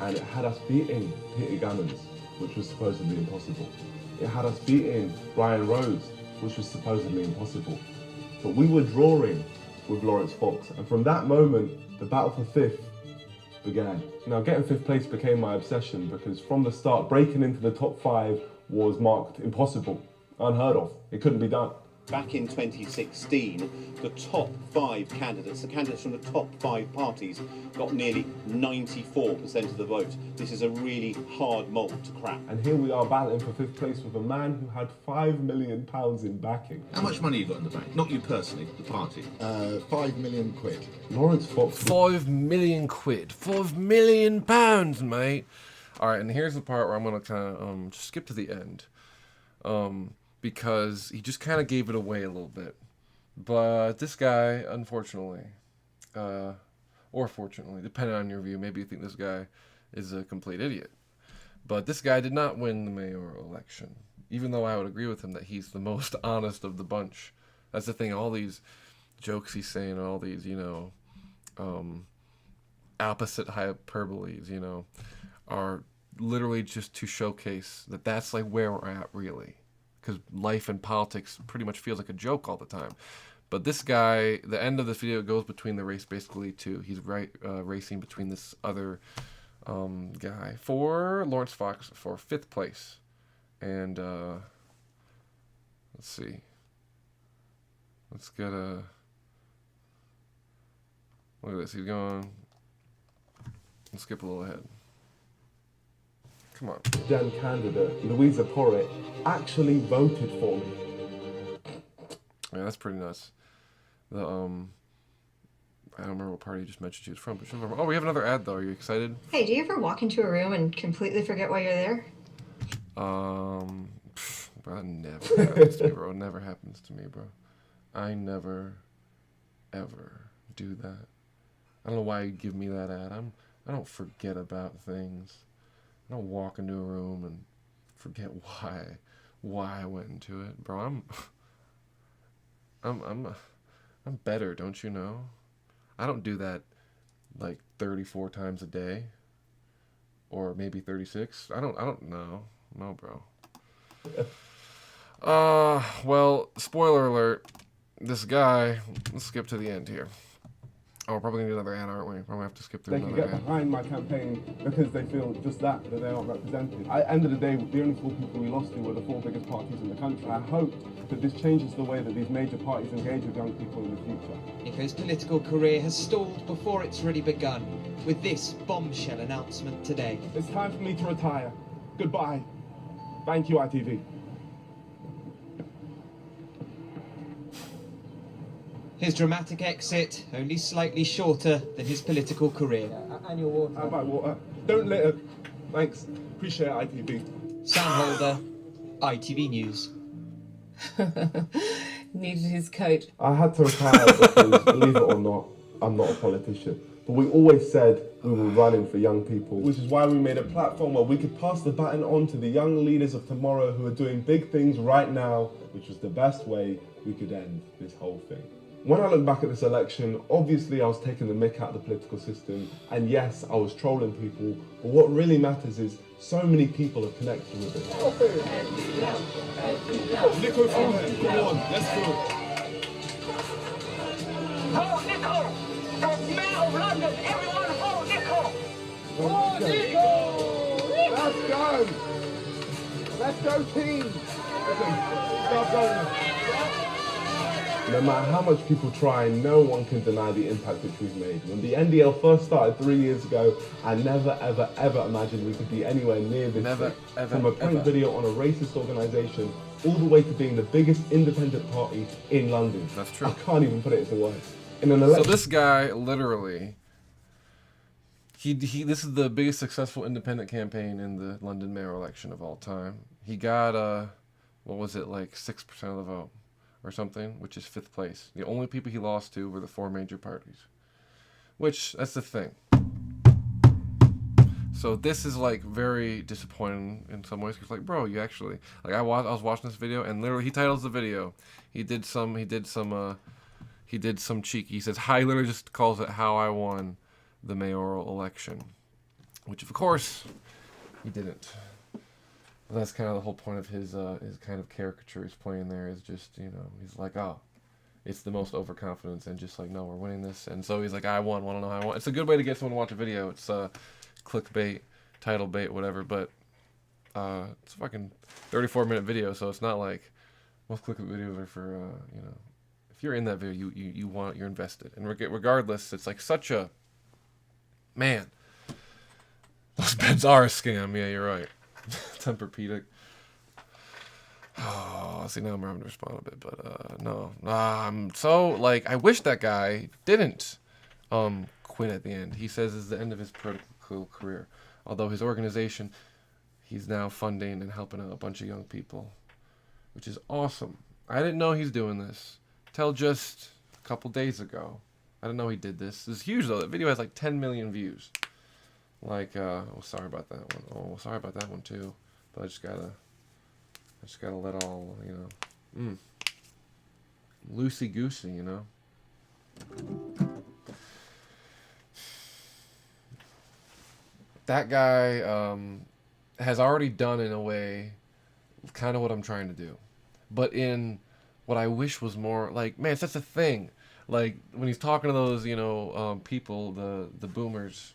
and it had us beating Peter Gammons, which was supposedly impossible. It had us beating Brian Rose, which was supposedly impossible. But we were drawing with Lawrence Fox, and from that moment, the battle for 5th began. Now, getting 5th place became my obsession because from the start, breaking into the top 5 was marked impossible, unheard of. It couldn't be done. Back in 2016, the top 5 candidates, the candidates from the top 5 parties, got nearly 94% of the vote. This is a really hard mould to crack. And here we are battling for 5th place with a man who had £5 million in backing. How much money you got in the bank? Not you personally, the party. 5 million quid. Lawrence Fox. 5 million quid. 5 million pounds, mate. Alright, and here's the part where I'm gonna kind of just skip to the end. Because he just kind of gave it away a little bit. But this guy, unfortunately, or fortunately, depending on your view, maybe you think this guy is a complete idiot. But this guy did not win the mayoral election, even though I would agree with him that he's the most honest of the bunch. That's the thing, all these jokes he's saying, all these, you know, opposite hyperboles, you know, are literally just to showcase that that's like where we're at, really. Because life and politics pretty much feels like a joke all the time. But this guy, the end of this video goes between the race basically to, he's racing between this other guy for Lawrence Fox for 5th place. And let's see. Let's get a, look at this, he's going, let's skip a little ahead. Come on. Then candidate, Louisa Porritt, actually voted for me. Yeah, that's pretty nuts. The I don't remember what party you just mentioned she was from, but she's from. Oh, we have another ad though. Are you excited? Hey, do you ever walk into a room and completely forget why you're there? Bro, that never happens to me, bro. It never happens to me, bro. I never, ever do that. I don't know why you give me that ad. I don't forget about things. I don't walk into a room and forget why I went into it, bro. I'm better, don't you know? I don't do that like 34 times a day, or maybe 36. I don't know, no, bro. Well, spoiler alert. This guy. Let's skip to the end here. Oh, we're probably gonna do another ad, aren't we? We're gonna have to skip through They can another get ad. behind my campaign because they feel just that they aren't represented. At the end of the day, the only 4 people we lost to were the 4 biggest parties in the country. I hope that this changes the way that these major parties engage with young people in the future. Nico's political career has stalled before it's really begun, with this bombshell announcement today. It's time for me to retire. Goodbye. Thank you, ITV. His dramatic exit only slightly shorter than his political career. And your water. How about water? Don't litter. Thanks. Appreciate it, ITV. Sam Holder, ITV News. Needed his coat. I had to retire because, believe it or not, I'm not a politician. But we always said we were running for young people, which is why we made a platform where we could pass the baton on to the young leaders of tomorrow who are doing big things right now, which was the best way we could end this whole thing. When I look back at this election, obviously I was taking the mick out of the political system, and yes, I was trolling people, but what really matters is so many people have connected with it. Nico from here, come on, let's go. Hold Nico! The mayor of London, everyone hold Nico! Hold Nico! Let's go! Let's go team! Listen, start going. No matter how much people try, no one can deny the impact which we've made. When the NDL first started 3 years ago, I never, ever, ever imagined we could be anywhere near this. Never, big. ever, From a print ever. video on a racist organisation, all the way to being the biggest independent party in London. That's true. I can't even put it into words. In an election. So this guy, literally, this is the biggest successful independent campaign in the London mayor election of all time. He got, what was it, like 6% of the vote or something, which is 5th place. The only people he lost to were the 4 major parties. Which, that's the thing. So this is like very disappointing in some ways. Cause like, bro, you actually, like I was watching this video and literally he titles the video. He did some cheeky. He says, he literally just calls it How I Won the Mayoral Election. Which of course, he didn't. But that's kind of the whole point of his kind of caricature he's playing there is just, you know, he's like, oh, it's the most overconfidence and just like, no, we're winning this. And so he's like, I won, want to know how I won. It's a good way to get someone to watch a video. It's clickbait, title bait, whatever, but it's a fucking 34-minute video, so it's not like most clickbait videos are for, you know, if you're in that video, you're invested. And regardless, it's like such a, man, those beds are a scam. Yeah, you're right. Tempur-Pedic. Oh, see, now I'm having to respond a bit, but no. So, like, I wish that guy didn't quit at the end. He says it's the end of his political career. Although his organization, he's now funding and helping out a bunch of young people, which is awesome. I didn't know he's doing this till just a couple days ago. I didn't know he did this. This is huge, though. The video has like 10 million views. Like, oh, sorry about that one. Oh, sorry about that one, too. But I just gotta let all, you know, loosey-goosey, you know. That guy has already done, in a way, kind of what I'm trying to do. But in what I wish was more, like, man, it's such a thing. Like, when he's talking to those, you know, people, the boomers,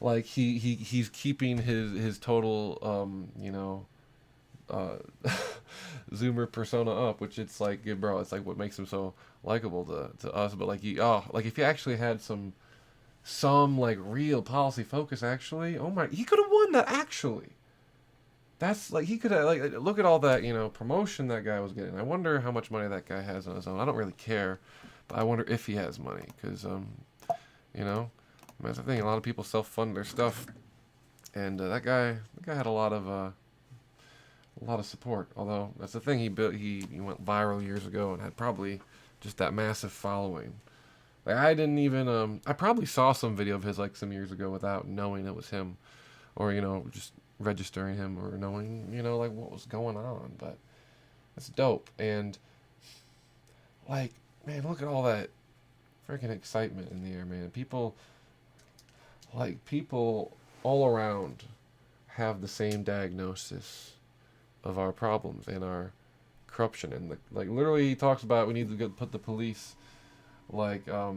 like, he's keeping his total, you know, Zoomer persona up, which it's like, yeah, bro, it's like what makes him so likable to us. But like, like if he actually had some like real policy focus, actually, oh my, he could have won that. Actually, that's like, he could have, like, look at all that, you know, promotion that guy was getting. I wonder how much money that guy has on his own. I don't really care, but I wonder if he has money, because you know, that's the thing. A lot of people self-fund their stuff, and that guy had a lot of support. Although that's the thing, he went viral years ago and had probably just that massive following. Like, I didn't even I probably saw some video of his like some years ago without knowing it was him, or, you know, just registering him or knowing, you know, like what was going on. But it's dope. And like, man, look at all that freaking excitement in the air, man. People all around have the same diagnosis of our problems and our corruption, and like literally he talks about we need to put the police, like that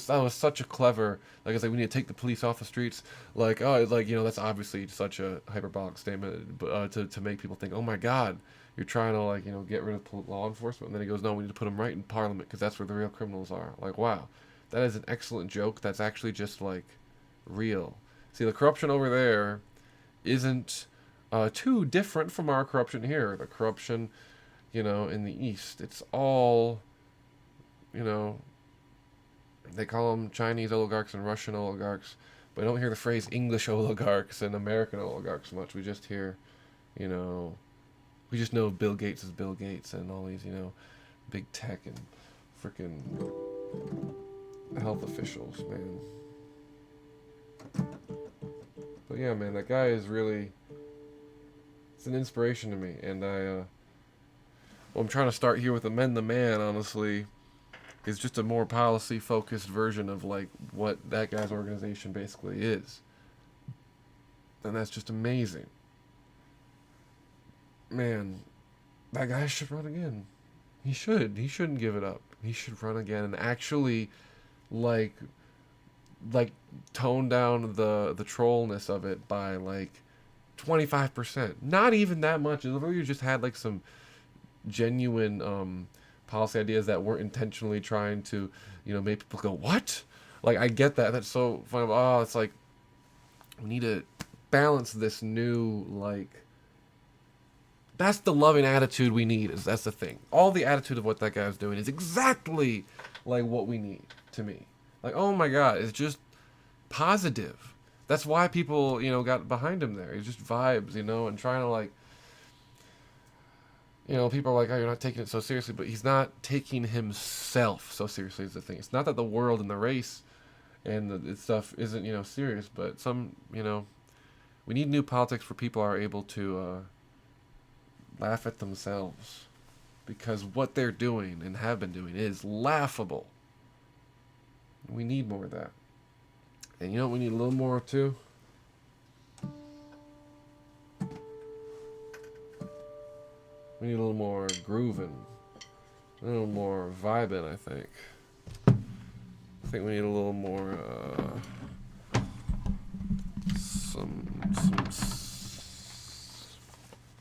was such a clever, like, it's like we need to take the police off the streets, like, oh, like, you know, that's obviously such a hyperbolic statement, but to make people think, oh my god, you're trying to, like, you know, get rid of law enforcement. And then he goes, no, we need to put them right in Parliament, because that's where the real criminals are. Like, wow, that is an excellent joke. That's actually just like real. See, the corruption over there isn't too different from our corruption here. The corruption, you know, in the East, it's all, you know, they call them Chinese oligarchs and Russian oligarchs, but I don't hear the phrase English oligarchs and American oligarchs much. We just hear, you know, we just know Bill Gates is Bill Gates and all these, you know, big tech and freaking health officials, man. But yeah, man, that guy is really, it's an inspiration to me. And well, I'm trying to start here with Amend the Man, honestly. It's just a more policy-focused version of, like, what that guy's organization basically is. And that's just amazing. Man, that guy should run again. He should. He shouldn't give it up. He should run again and actually, like tone down the trollness of it by, like, 25%. Not even that much. If you just had, like, some genuine policy ideas that weren't intentionally trying to, make people go, what? Like, I get that. That's so funny. Oh, it's like, we need to balance this new, like, that's the loving attitude we need. That's the thing. All the attitude of what that guy's doing is exactly like what we need, to me. Like, oh my God, it's just positive. That's why people, got behind him there. He's just vibes, and trying to, like, people are like, oh, you're not taking it so seriously, but he's not taking himself so seriously is the thing. It's not that the world and the race and the stuff isn't, serious, but some, we need new politics where people are able to laugh at themselves, because what they're doing and have been doing is laughable. We need more of that. And you know what we need a little more of too? We need a little more grooving, a little more vibing, I think. I think we need a little more, some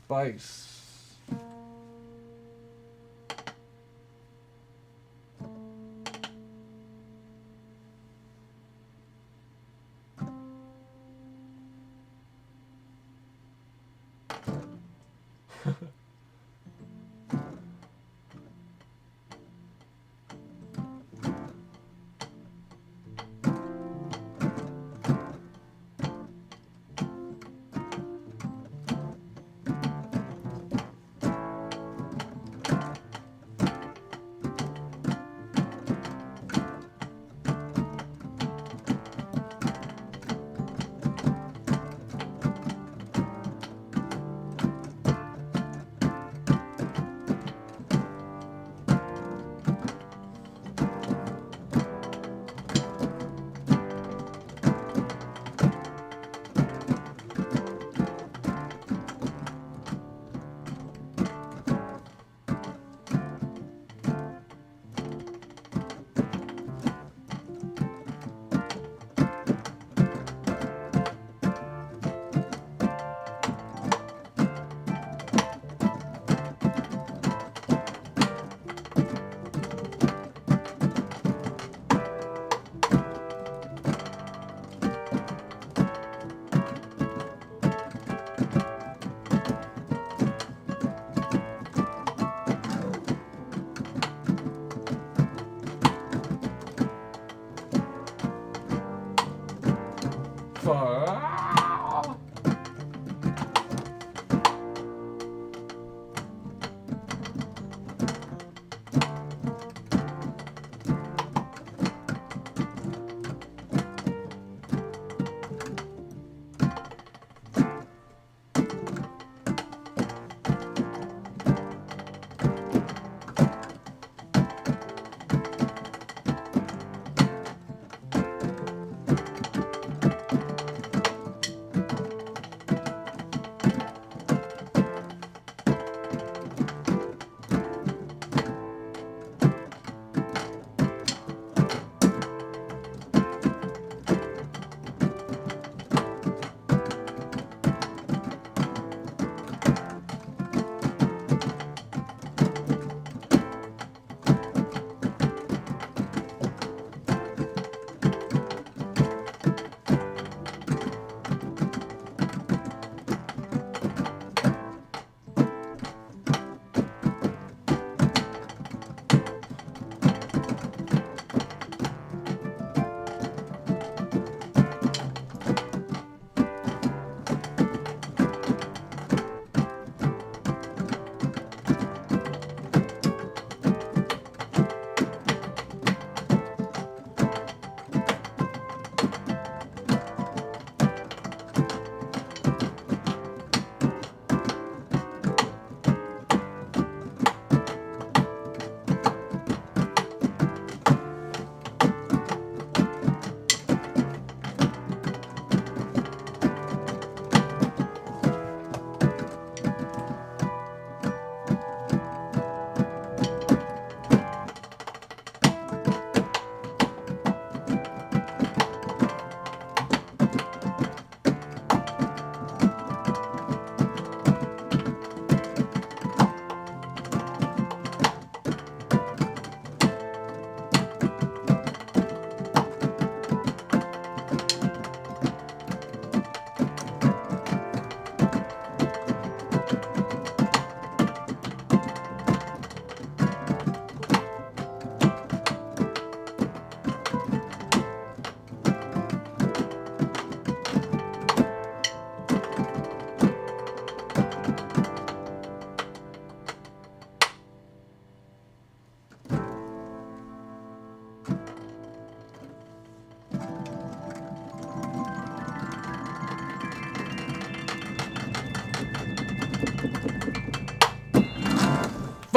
spice.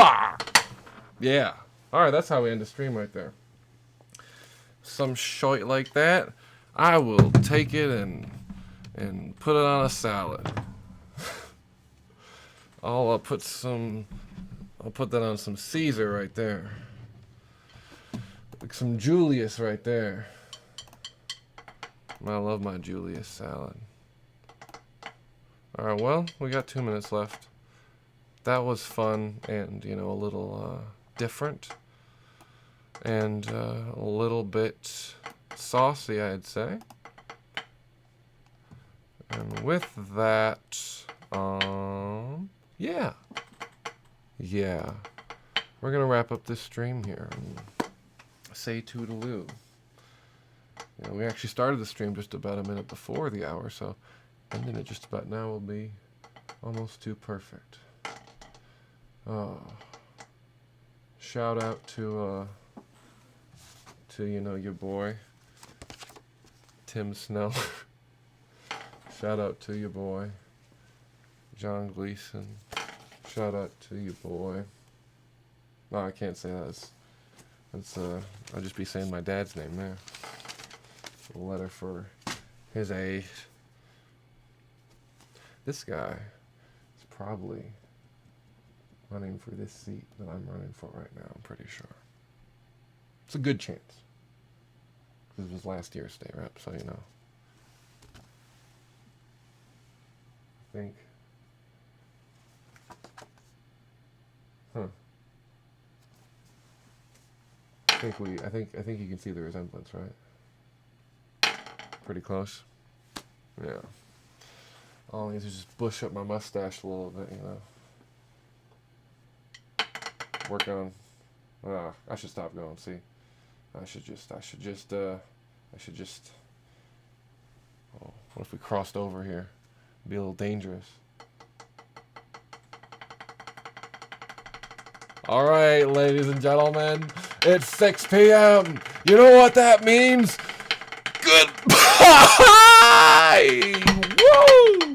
Fuck! Yeah. Alright, that's how we end the stream right there. Some shite like that, I will take it and put it on a salad. I'll put that on some Caesar right there. Like some Julius right there. I love my Julius salad. Alright, well, we got 2 minutes left. That was fun and, you know, a little different. And a little bit saucy, I'd say. And with that, yeah. Yeah. We're gonna wrap up this stream here and say toodaloo. You know, we actually started the stream just about a minute before the hour, so ending it just about now will be almost too perfect. Oh. Shout out to you know, your boy Tim Snell. Shout out to your boy John Gleason. Shout out to your boy. No, I can't say that. That's I'll just be saying my dad's name there. A letter for his age. This guy is probably running for this seat that I'm running for right now, I'm pretty sure. It's a good chance. This was last year's state rep, so you know. I think. Huh. I think you can see the resemblance, right? Pretty close. Yeah. All I need to just bush up my mustache a little bit, you know. Work on. I should stop going. See, I should just. Oh, what if we crossed over here? It'd be a little dangerous. All right, ladies and gentlemen, it's 6 p.m. You know what that means? Goodbye. Woo!